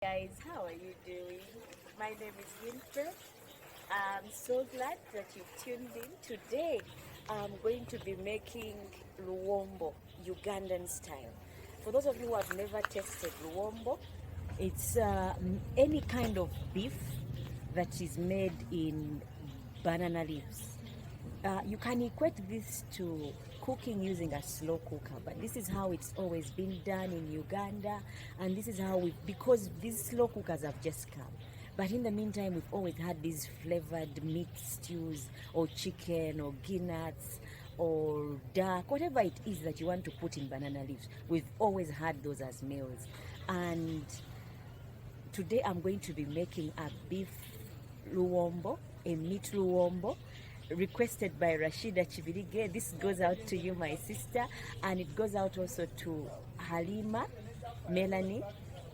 Guys, how are you doing? My name is Winfred. I'm so glad that you've tuned in. Today, I'm going to be making Luwombo, Ugandan style. For those of you who have never tasted Luwombo, it's any kind of beef that is made in banana leaves. You can equate this to cooking using a slow cooker, but this is how it's always been done in Uganda, and this is how because these slow cookers have just come. But in the meantime, we've always had these flavored meat stews or chicken or guineas or duck, whatever it is that you want to put in banana leaves. We've always had those as meals. And today I'm going to be making a beef Luwombo, a meat Luwombo, requested by Rashida Chivirige. This goes out to you, my sister, and it goes out also to Halima, Melanie.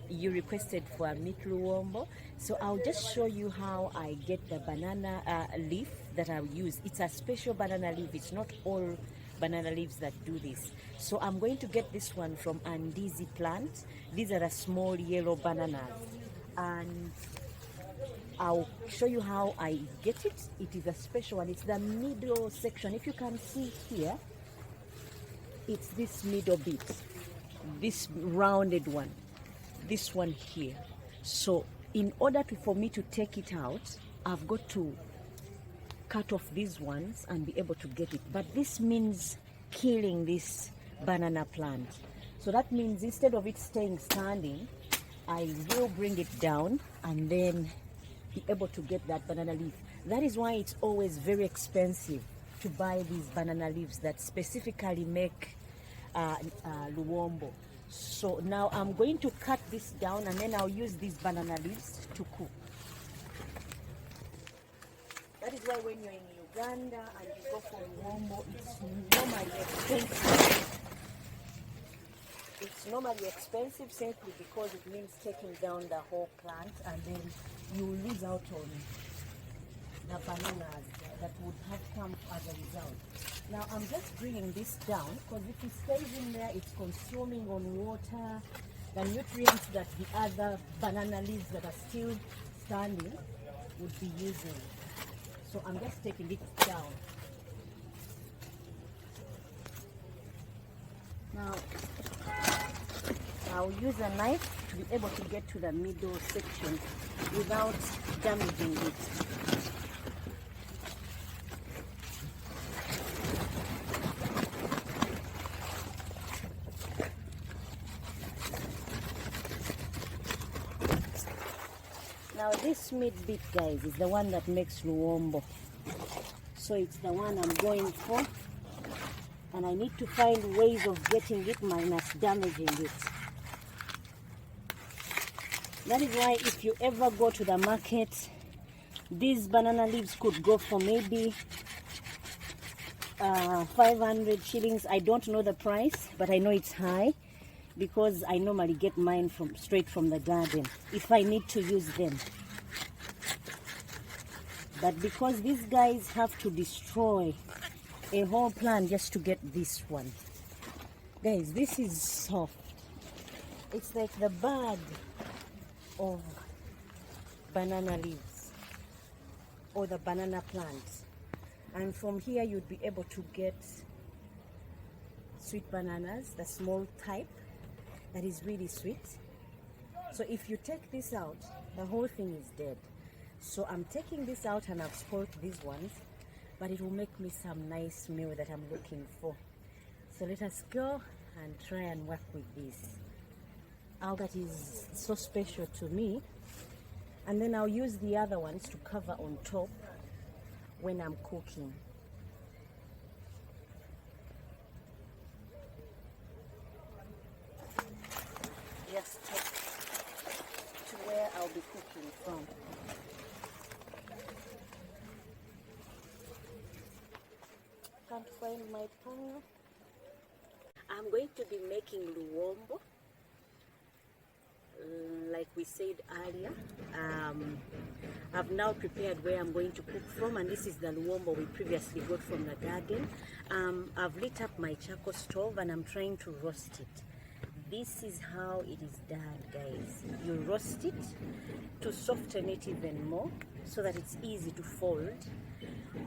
You requested for a meat Luwombo. So I'll just show you how I get the banana leaf that I'll use. It's a special banana leaf. It's not all banana leaves that do this. So I'm going to get this one from Andizi plant. These are the small yellow bananas. And I'll show you how I get it. It is a special one. It's the middle section. If you can see here, it's this middle bit, this rounded one, this one here. So in order for me to take it out, I've got to cut off these ones and be able to get it. But this means killing this banana plant. So that means instead of it staying standing, I will bring it down and then be able to get that banana leaf. That is why it's always very expensive to buy these banana leaves that specifically make Luwombo. So now I'm going to cut this down and then I'll use these banana leaves to cook. That is why when you're in Uganda and you go for Luwombo, it's normally expensive. It's normally expensive simply because it means taking down the whole plant, and then you lose out on the bananas that would have come as a result. Now I'm just bringing this down because if it stays in there, it's consuming on water, the nutrients that the other banana leaves that are still standing would be using. So I'm just taking it down. Now I'll use a knife to be able to get to the middle section without damaging it. Now this meat bit, guys, is the one that makes Luwombo. So it's the one I'm going for. And I need to find ways of getting it minus damaging it. That is why if you ever go to the market, these banana leaves could go for maybe 500 shillings. I don't know the price, but I know it's high because I normally get mine straight from the garden if I need to use them. But because these guys have to destroy a whole plant just to get this one. Guys, this is soft. It's like the bud of banana leaves or the banana plant. And from here you'd be able to get sweet bananas, the small type that is really sweet. So if you take this out, the whole thing is dead. So I'm taking this out and I've spoiled these ones, but it will make me some nice meal that I'm looking for. So let us go and try and work with this. All that is so special to me. And then I'll use the other ones to cover on top when I'm cooking. Just take to where I'll be cooking from. Can't find my pan. I'm going to be making Luwombo, like we said earlier. I've now prepared where I'm going to cook from, and this is the Luwombo we previously got from the garden. I've lit up my charcoal stove and I'm trying to roast it. This is how it is done, guys. You roast it to soften it even more so that it's easy to fold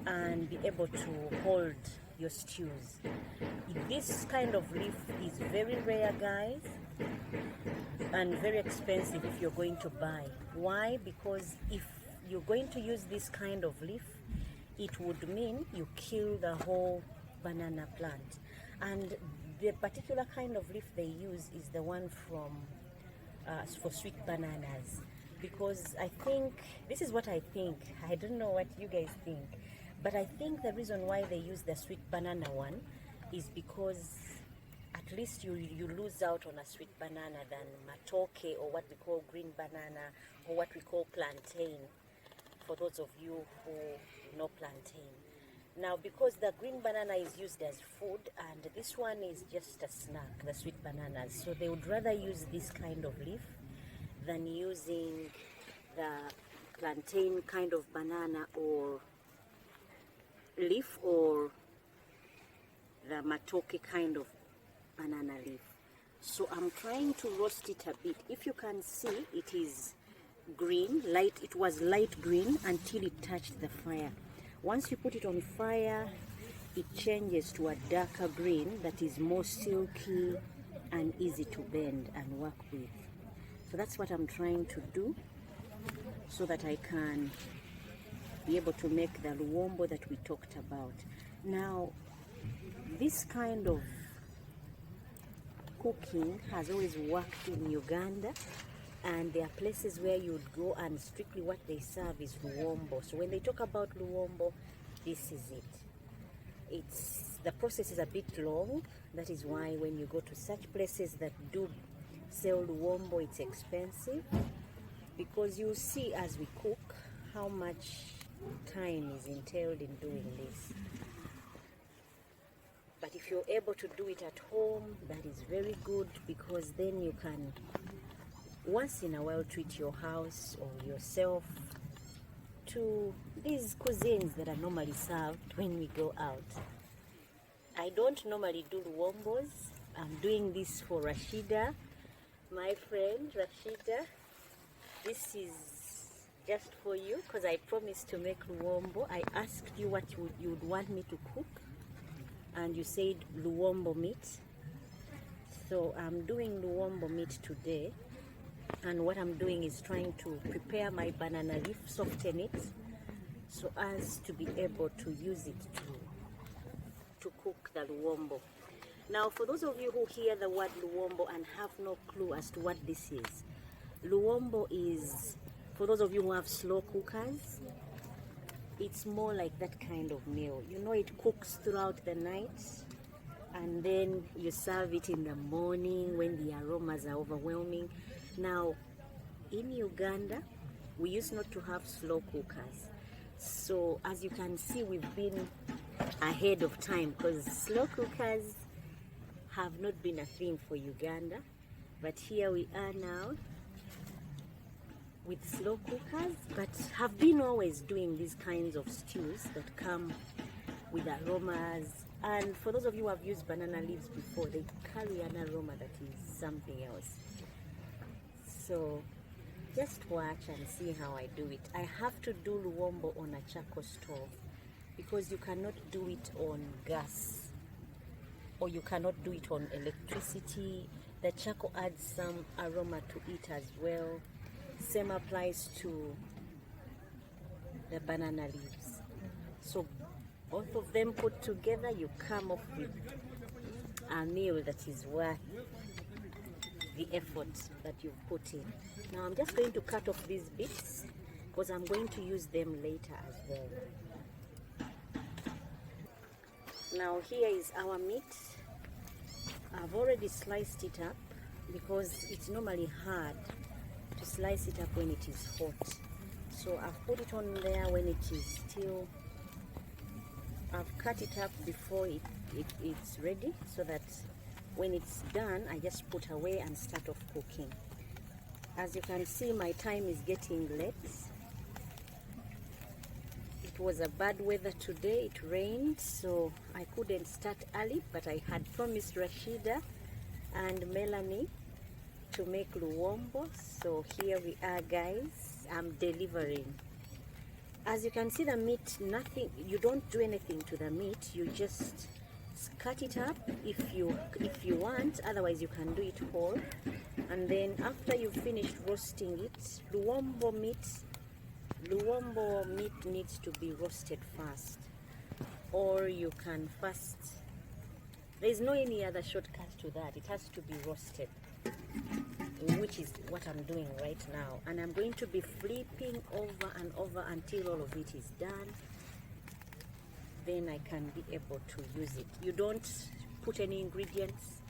and be able to hold your stews. This kind of leaf is very rare, guys, and very expensive if you're going to buy. Why? Because if you're going to use this kind of leaf, it would mean you kill the whole banana plant. And the particular kind of leaf they use is the one from for sweet bananas, because I think, this is what I think, I don't know what you guys think, but I think the reason why they use the sweet banana one is because at least you lose out on a sweet banana than matoke, or what we call green banana, or what we call plantain, for those of you who know plantain. Now, because the green banana is used as food and this one is just a snack, the sweet bananas, so they would rather use this kind of leaf than using the plantain kind of banana or leaf, or the matoke kind of banana leaf. So I'm trying to roast it a bit. If you can see, it is green, light. It was light green until it touched the fire. Once you put it on fire, it changes to a darker green that is more silky and easy to bend and work with. So that's what I'm trying to do, so that I can be able to make the luwombo that we talked about. Now, this kind of cooking has always worked in Uganda, and there are places where you'd go and strictly what they serve is luwombo. So when they talk about luwombo, this is it. The process is a bit long. That is why when you go to such places that do sell luwombo, it's expensive, because you see as we cook how much time is entailed in doing this. But if you're able to do it at home, that is very good, because then you can once in a while treat your house or yourself to these cuisines that are normally served when we go out. I don't normally do luwombos. I'm doing this for Rashida, my friend Rashida. This is just for you, because I promised to make luwombo. I asked you what you would want me to cook, and you said luwombo meat. So I'm doing luwombo meat today, and what I'm doing is trying to prepare my banana leaf, soften it so as to be able to use it to cook the luwombo. Now, for those of you who hear the word luwombo and have no clue as to what this is, luwombo is, for those of you who have slow cookers, it's more like that kind of meal. You know, it cooks throughout the night, and then you serve it in the morning when the aromas are overwhelming. Now, in Uganda, we used not to have slow cookers. So, as you can see, we've been ahead of time, because slow cookers have not been a thing for Uganda. But here we are now with slow cookers, but have been always doing these kinds of stews that come with aromas. And for those of you who have used banana leaves before, they carry an aroma that is something else. So just watch and see how I do it. I have to do luwombo on a charcoal stove, because you cannot do it on gas, or you cannot do it on electricity. The charcoal adds some aroma to it as well. Same applies to the banana leaves. So both of them put together, you come up with a meal that is worth the effort that you've put in. Now I'm just going to cut off these bits, because I'm going to use them later as well. Now here is our meat. I've already sliced it up, because it's normally hard to slice it up when it is hot. So I've put it on there when it is still, I've cut it up before it's ready, so that when it's done, I just put away and start off cooking. As you can see, my time is getting late. It was a bad weather today, it rained, so I couldn't start early, but I had promised Rashida and Melanie to make Luwombo. So here we are, guys. I'm delivering. As you can see, the meat, nothing, you don't do anything to the meat, you just cut it up if you want, otherwise you can do it whole. And then after you've finished roasting it, Luwombo meat needs to be roasted first, or you can first, there's no any other shortcut to that, it has to be roasted, which is what I'm doing right now. And I'm going to be flipping over and over until all of it is done. Then I can be able to use it. You don't put any ingredients,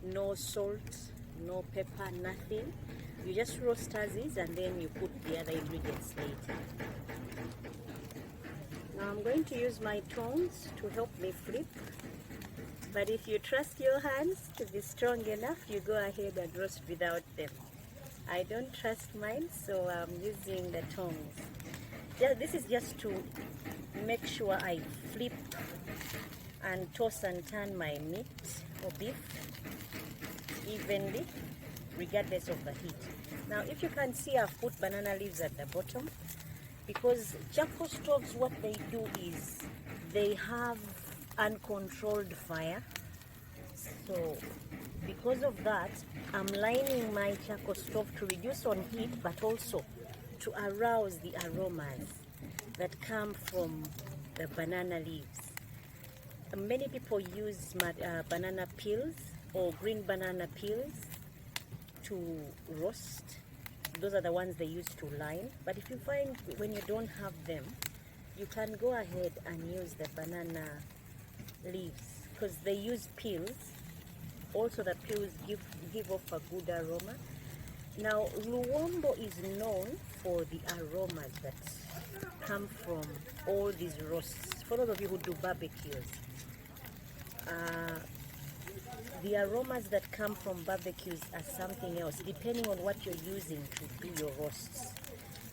no salt, no pepper, nothing. You just roast as is, and then you put the other ingredients later. Now I'm going to use my tongs to help me flip. But if you trust your hands to be strong enough, you go ahead and roast without them. I don't trust mine, so I'm using the tongs. This is just to make sure I flip and toss and turn my meat or beef evenly, regardless of the heat. Now, if you can see, I've put banana leaves at the bottom, because charcoal stoves, what they do is they have uncontrolled fire. So because of that, I'm lining my charcoal stove to reduce on heat, but also to arouse the aromas that come from the banana leaves. Many people use banana peels or green banana peels to roast. Those are the ones they use to line. But if you find when you don't have them, you can go ahead and use the banana leaves, because they use peels. Also the peels give off a good aroma. Now Luwombo is known for the aromas that come from all these roasts. For those of you who do barbecues, the aromas that come from barbecues are something else, depending on what you're using to do your roasts.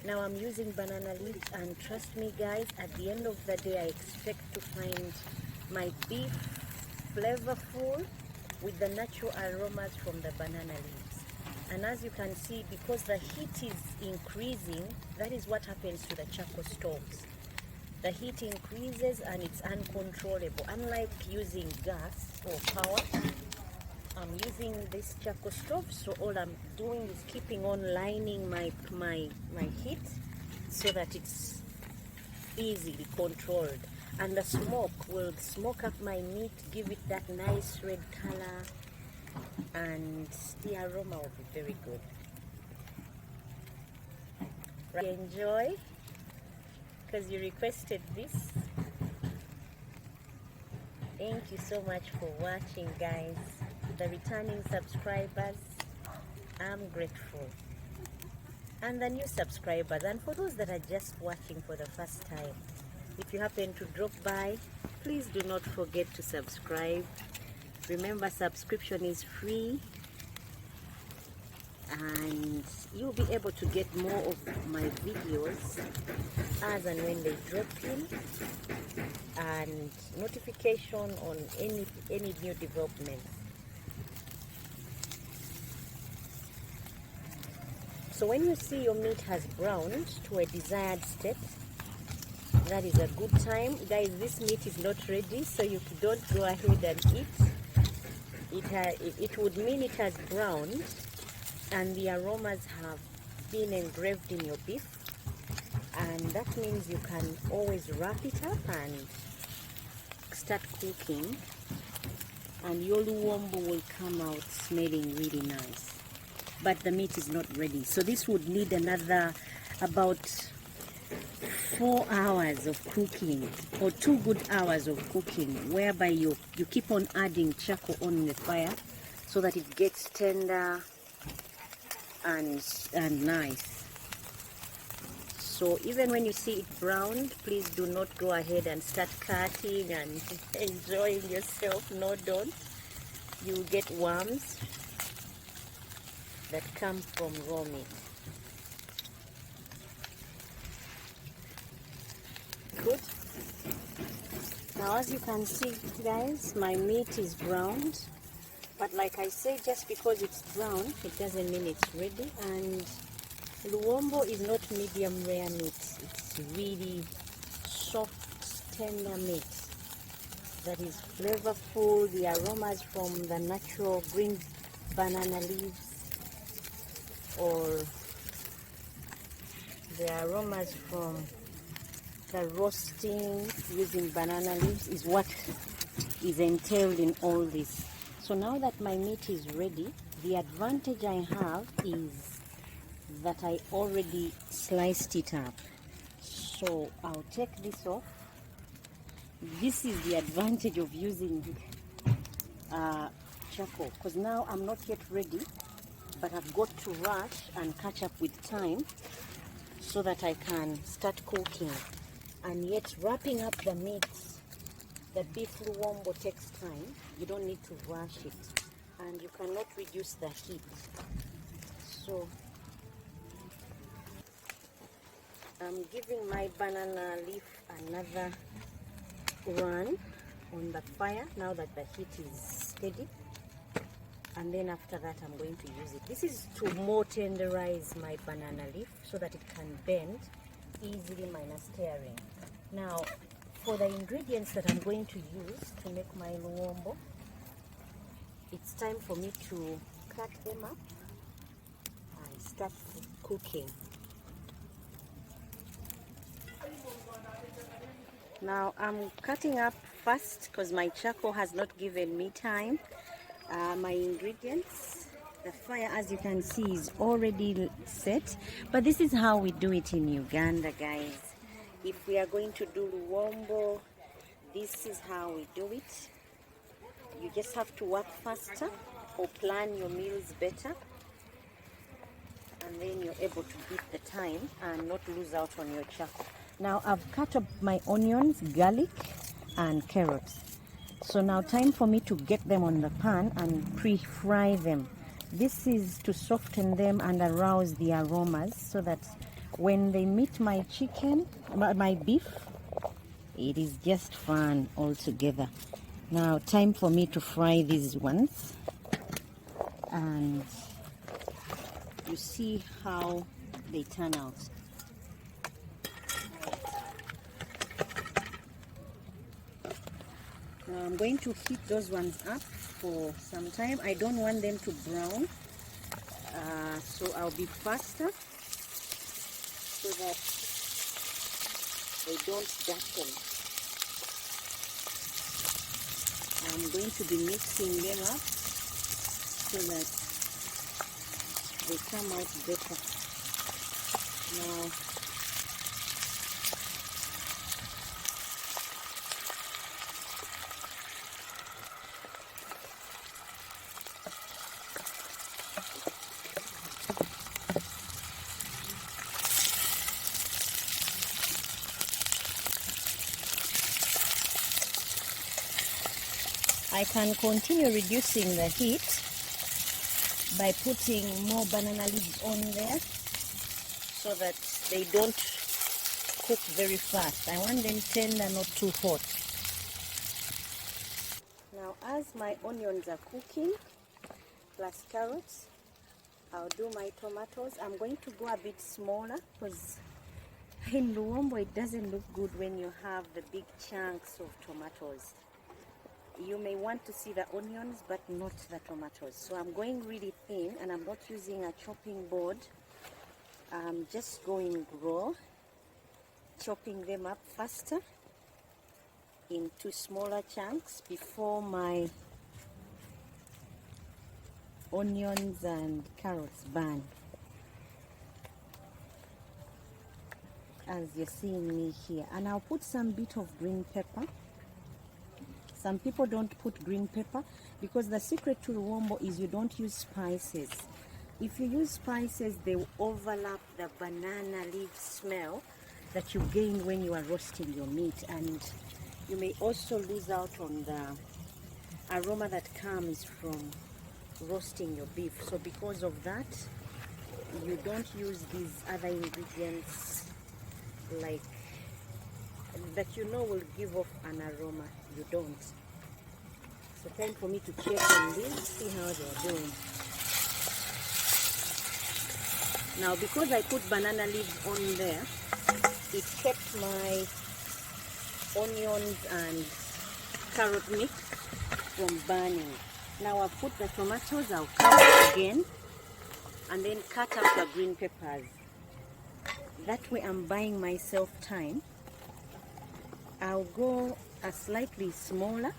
Now I'm using banana leaves, and trust me guys, at the end of the day I expect to find my beef flavorful with the natural aromas from the banana leaves. And as you can see, because the heat is increasing, that is what happens to the charcoal stoves. The heat increases and it's uncontrollable. Unlike using gas or power, I'm using this charcoal stove, so all I'm doing is keeping on lining my heat so that it's easily controlled. And the smoke will smoke up my meat, give it that nice red color, and the aroma will be very good. Enjoy, because you requested this. Thank you so much for watching, guys. The returning subscribers, I'm grateful. And the new subscribers, and for those that are just watching for the first time, if you happen to drop by, please do not forget to subscribe. Remember, subscription is free, and you'll be able to get more of my videos as and when they drop in, and notification on any new developments. So when you see your meat has browned to a desired state, that is a good time. Guys, this meat is not ready, so you don't go ahead and eat. It would mean it has browned and the aromas have been engraved in your beef, and that means you can always wrap it up and start cooking, and your Luwombo will come out smelling really nice. But the meat is not ready, so this would need another about 4 hours of cooking, or 2 good hours of cooking, whereby you keep on adding charcoal on the fire so that it gets tender and nice. So even when you see it browned, please do not go ahead and start cutting and enjoying yourself. No, don't. You get worms that come from raw meat. Good. Now as you can see, guys, my meat is browned, but But like I say, just because it's brown, it doesn't mean it's ready. And Luwombo is not medium rare meat. It's really soft, tender meat that is flavorful. The aromas from the natural green banana leaves, or the aromas from the roasting using banana leaves, is what is entailed in all this. So now that my meat is ready, the advantage I have is that I already sliced it up. So I'll take this off. This is the advantage of using charcoal, because now I'm not yet ready, but I've got to rush and catch up with time so that I can start cooking. And yet wrapping up the meat, the beef Luwombo, takes time. You don't need to rush it, and you cannot reduce the heat. So I'm giving my banana leaf another run on the fire now that the heat is steady, and then after that I'm going to use it. This is to more tenderize my banana leaf so that it can bend easily minus tearing. Now for the ingredients that I'm going to use to make my Luwombo, it's time for me to cut them up and start cooking. Now I'm cutting up fast because my charcoal has not given me time. My ingredients, the fire, as you can see, is already set, but this is how we do it in Uganda, guys. If we are going to do Luwombo, this is how we do it. You just have to work faster or plan your meals better, and then you're able to beat the time and not lose out on your charcoal. Now I've cut up my onions, garlic and carrots. So now time for me to get them on the pan and pre-fry them. This is to soften them and arouse the aromas so that when they meet my chicken, my beef, it is just fun all together. Now time for me to fry these ones, and you see how they turn out. Now I'm going to heat those ones up for some time. I don't want them to brown, so I'll be faster so that they don't darken. I'm going to be mixing them up so that they come out better. Now I can continue reducing the heat by putting more banana leaves on there so that they don't cook very fast. I want them tender, not too hot. Now as my onions are cooking, plus carrots, I'll do my tomatoes. I'm going to go a bit smaller because in Luwombo it doesn't look good when you have the big chunks of tomatoes. You may want to see the onions but not the tomatoes. So I'm going really thin, and I'm not using a chopping board. I'm just going raw, chopping them up faster into smaller chunks before my onions and carrots burn. As you're seeing me here. And I'll put some bit of green pepper. Some people don't put green pepper because the secret to Luwombo is you don't use spices. If you use spices, they will overlap the banana leaf smell that you gain when you are roasting your meat, and you may also lose out on the aroma that comes from roasting your beef. So because of that, you don't use these other ingredients like that will give off an aroma. You don't. So time for me to check on this, see how they're doing. Now because I put banana leaves on there, it kept my onions and carrot mix from burning. Now I've put the tomatoes, I'll cover again and then cut up the green peppers. That way I'm buying myself time. I'll go a slightly smaller.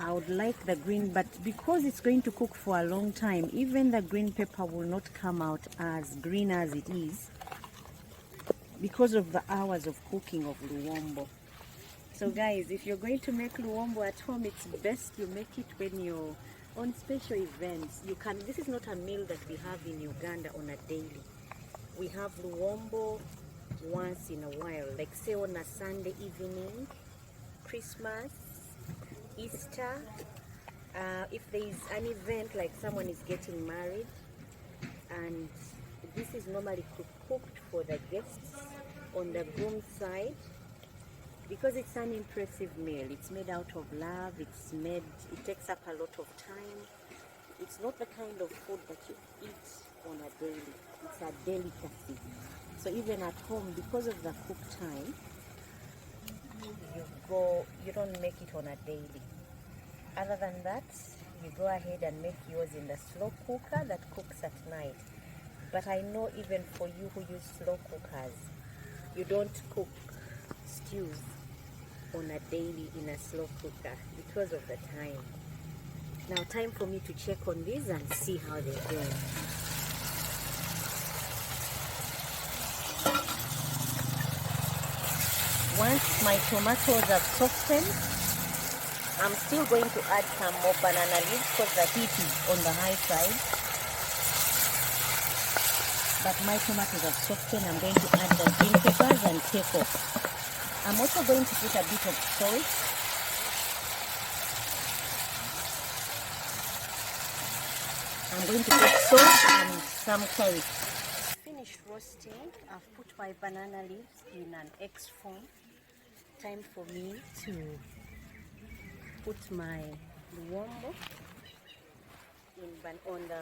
I would like the green, but because it's going to cook for a long time, even the green pepper will not come out as green as it is because of the hours of cooking of Luwombo. So guys, if you're going to make Luwombo at home, it's best you make it when you're on special events. This is not a meal that we have in Uganda on a daily. We have Luwombo once in a while, like say on a Sunday evening, Christmas, Easter, if there is an event like someone is getting married, and this is normally cooked for the guests on the groom's side because it's an impressive meal. It's made out of love, it takes up a lot of time. It's not the kind of food that you eat on a daily. It's a delicacy. So even at home, because of the cook time, you don't make it on a daily. Other than that, you go ahead and make yours in the slow cooker that cooks at night. But I know even for you who use slow cookers, you don't cook stews on a daily in a slow cooker because of the time. Now time for me to check on these and see how they're doing. Once my tomatoes have softened, I'm still going to add some more banana leaves because the heat is on the high side. But my tomatoes have softened. I'm going to add the green peppers and take off. I'm also going to put a bit of salt. I'm going to put salt and some curry. Finished roasting. I've put my banana leaves in an X form. Time for me to put my Luwombo on the...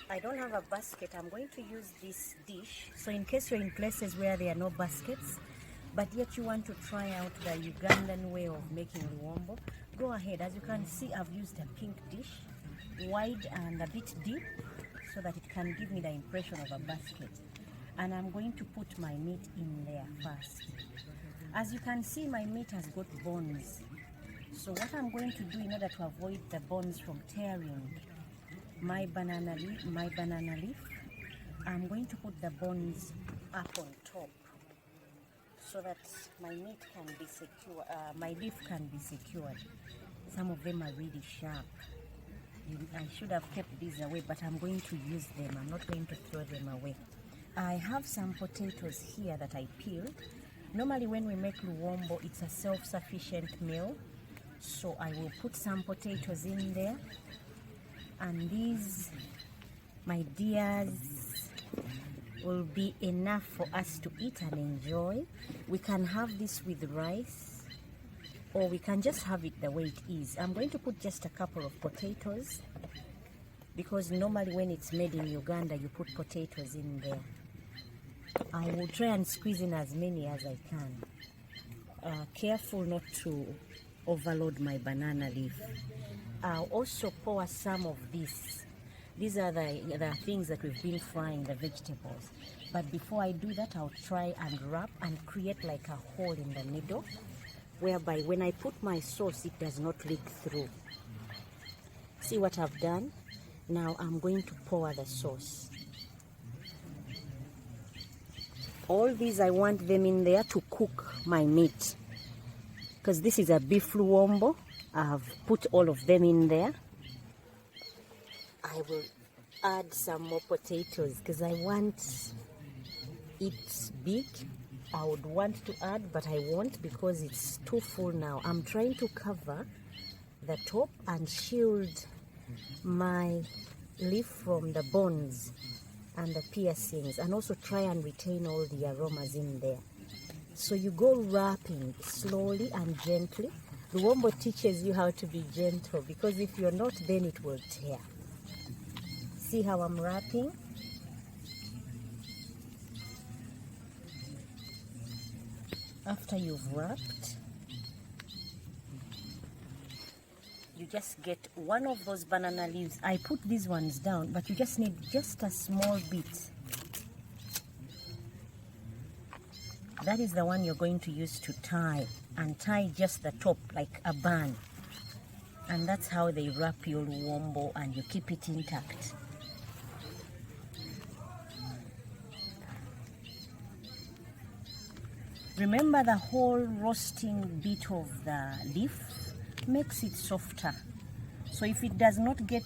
I don't have a basket. I'm going to use this dish. So in case you're in places where there are no baskets, but yet you want to try out the Ugandan way of making Luwombo, go ahead. As you can see, I've used a pink dish, wide and a bit deep, so that it can give me the impression of a basket. And I'm going to put my meat in there first. As you can see, my meat has got bones. So what I'm going to do in order to avoid the bones from tearing my banana leaf, I'm going to put the bones up on top so that my meat can be secure, my leaf can be secured. Some of them are really sharp. I should have kept these away, but I'm going to use them. I'm not going to throw them away. I have some potatoes here that I peeled. Normally when we make Luwombo, it's a self-sufficient meal. So I will put some potatoes in there. And these, my dears, will be enough for us to eat and enjoy. We can have this with rice, or we can just have it the way it is. I'm going to put just a couple of potatoes because normally when it's made in Uganda, you put potatoes in there. I will try and squeeze in as many as I can. Careful not to overload my banana leaf. I'll also pour some of this. These are the things that we've been frying, the vegetables. But before I do that, I'll try and wrap and create like a hole in the middle, whereby when I put my sauce, it does not leak through. See what I've done? Now I'm going to pour the sauce. All these, I want them in there to cook my meat. Because this is a beef Luwombo. I've put all of them in there. I will add some more potatoes because I want it big. I would want to add, but I won't because it's too full now. I'm trying to cover the top and shield my leaf from the bones and the piercings, and also try and retain all the aromas in there. So you go wrapping slowly and gently Luwombo teaches you how to be gentle, because if you're not, then it will tear. See how I'm wrapping? After you've wrapped, you just get one of those banana leaves. I put these ones down, but you just need just a small bit. That is the one you're going to use to tie, and tie just the top like a bun. And that's how they wrap your Luwombo, and you keep it intact. Remember, the whole roasting bit of the leaf makes it softer. So if it does not get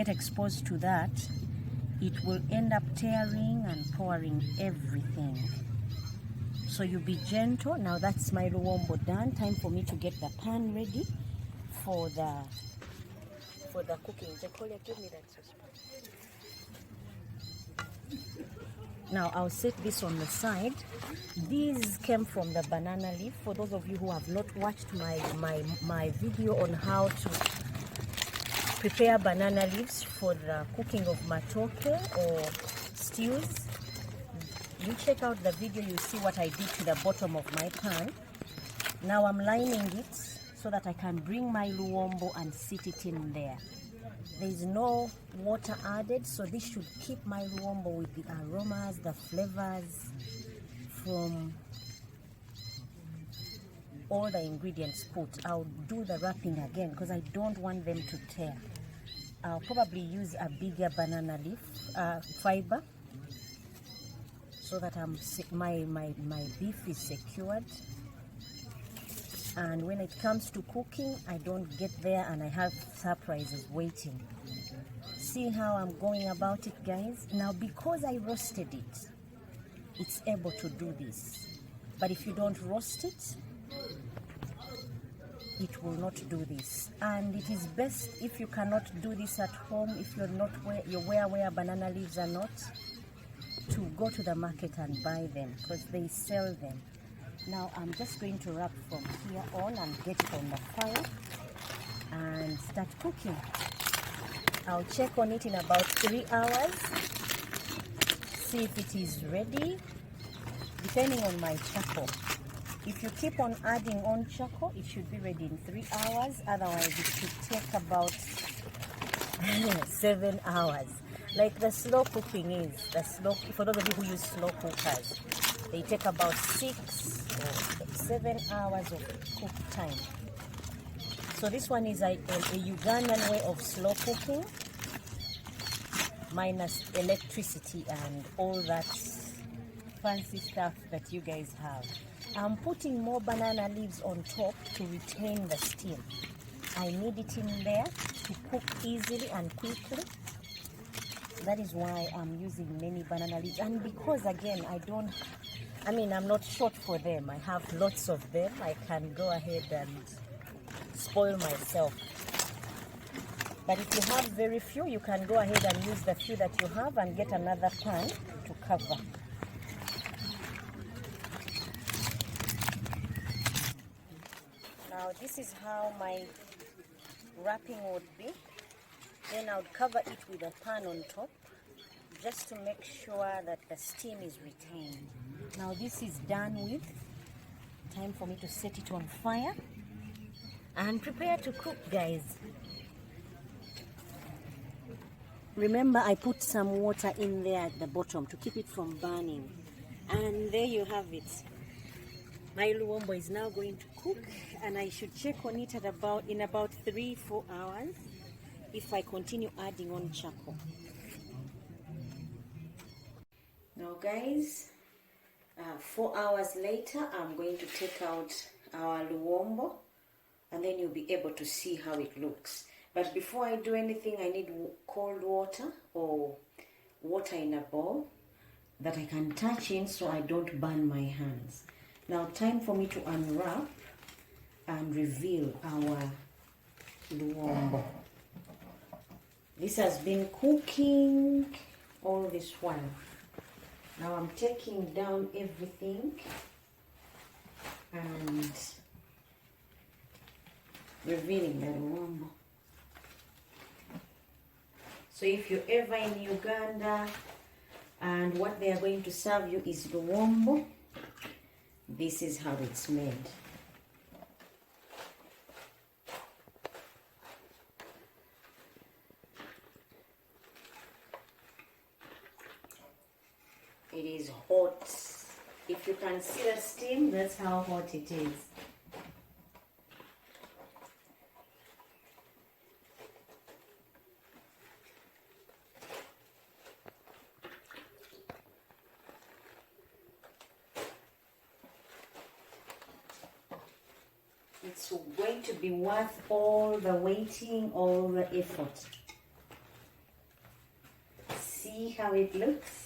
exposed to that, it will end up tearing and pouring everything. So you be gentle. Now that's my Luwombo done. Time for me to get the pan ready for the cooking. Jekolia, give me that saucepan. Now I'll set this on the side. These came from the banana leaf. For those of you who have not watched my video on how to prepare banana leaves for the cooking of matoke or stews, you check out the video, you see what I did to the bottom of my pan. Now I'm lining it so that I can bring my Luwombo and sit it in there. There is no water added, so this should keep my Luwombo with the aromas, the flavors from all the ingredients put. I'll do the wrapping again because I don't want them to tear. I'll probably use a bigger banana leaf fiber so that my beef is secured. And when it comes to cooking, I don't get there and I have surprises waiting. See how I'm going about it, guys? Now, because I roasted it, it's able to do this. But if you don't roast it, it will not do this. And it is best if you cannot do this at home, if you're not where banana leaves are not, to go to the market and buy them because they sell them. Now I'm just going to wrap from here on and get it on the fire and start cooking. I'll check on it in about 3 hours, see if it is ready, depending on my charcoal. If you keep on adding on charcoal, it should be ready in 3 hours. Otherwise, it should take about 7 hours. Like the slow cooking is. For those of you who use slow cookers, they take about 6 or 7 hours of cook time. So this one is a Ugandan way of slow cooking, minus electricity and all that fancy stuff that you guys have. I'm putting more banana leaves on top to retain the steam. I need it in there to cook easily and quickly. That is why I'm using many banana leaves. And because again, I'm not short for them. I have lots of them. I can go ahead and spoil myself. But if you have very few, you can go ahead and use the few that you have and get another pan to cover. Now this is how my wrapping would be. Then I would cover it with a pan on top just to make sure that the steam is retained. Now this is done with. Time for me to set it on fire and prepare to cook, guys. Remember, I put some water in there at the bottom to keep it from burning. And there you have it. My Luwombo is now going to cook, and I should check on it in about 3-4 hours if I continue adding on charcoal. Now guys, 4 hours later, I'm going to take out our Luwombo, and then you'll be able to see how it looks. But before I do anything, I need cold water or water in a bowl that I can touch in so I don't burn my hands. Now time for me to unwrap and reveal our Luwombo. This has been cooking all this while. Now I'm taking down everything and revealing the Luwombo. So if you're ever in Uganda and what they are going to serve you is Luwombo, this is how it's made. It is hot. If you can see the steam, that's how hot it is. It's going to be worth all the waiting, all the effort. See how it looks?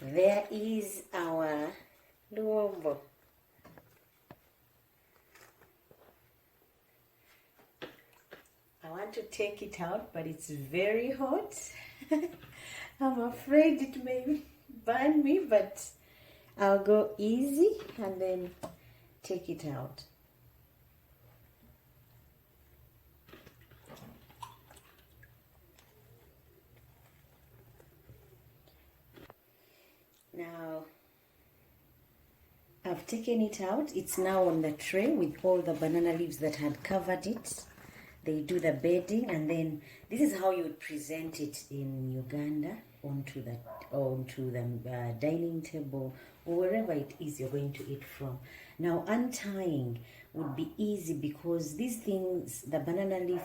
There is our Luwombo. I want to take it out, but it's very hot. I'm afraid it may burn me, but I'll go easy and then take it out. Now, I've taken it out. It's now on the tray with all the banana leaves that had covered it. They do the bedding, and then this is how you would present it in Uganda onto the dining table or wherever it is you're going to eat from. Now, untying would be easy because these things, the banana leaf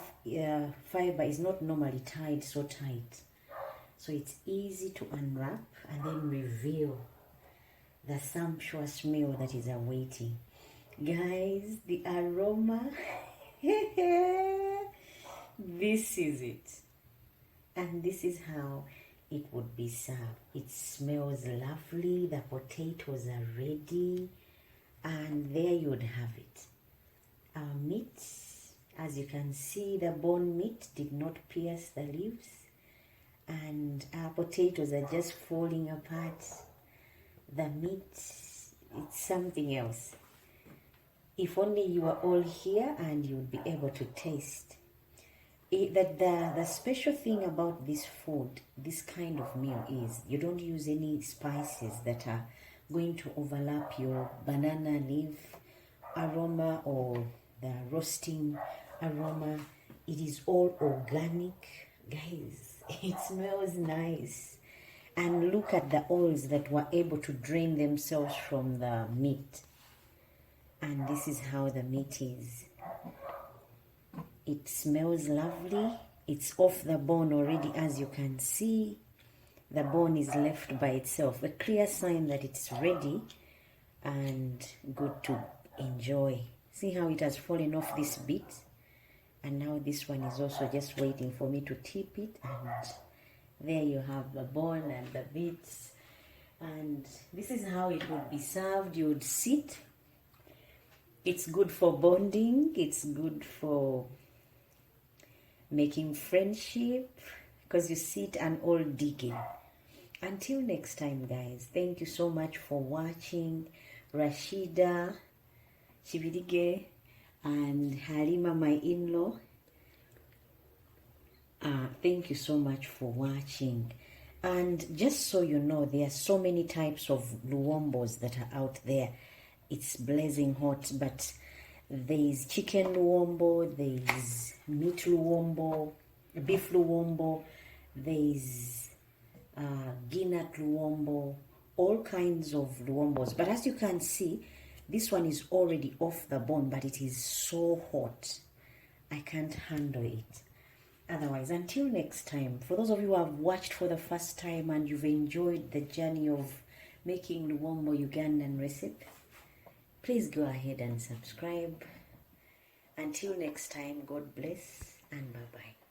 fiber is not normally tied so tight. So it's easy to unwrap and then reveal the sumptuous meal that is awaiting. Guys, the aroma, this is it. And this is how it would be served. It smells lovely, the potatoes are ready, and there you would have it. Our meat, as you can see, the bone meat did not pierce the leaves, and our potatoes are just falling apart. The meat, it's something else. If only you were all here and you would be able to taste. The special thing about this food, this kind of meal, is you don't use any spices that are going to overlap your banana leaf aroma or the roasting aroma. It is all organic. Guys, it smells nice. And look at the oils that were able to drain themselves from the meat. And this is how the meat is. It smells lovely. It's off the bone already, as you can see. The bone is left by itself. A clear sign that it's ready and good to enjoy. See how it has fallen off this bit? And now this one is also just waiting for me to tip it, and there you have the bone and the bits. And this is how it would be served. You would sit. It's good for bonding. It's good for making friendship because you sit and all digging. Until next time, guys, thank you so much for watching. Rashida, Chibidige, and Halima, my in-law, thank you so much for watching. And just so you know, there are so many types of Luwombos that are out there. It's blazing hot, but there is chicken Luwombo, there is meat Luwombo, beef Luwombo, there is Guinea Luwombo, all kinds of Luwombos. But as you can see, this one is already off the bone, but it is so hot. I can't handle it. Otherwise, until next time, for those of you who have watched for the first time and you've enjoyed the journey of making Luwombo Ugandan recipe, please go ahead and subscribe. Until next time, God bless and bye-bye.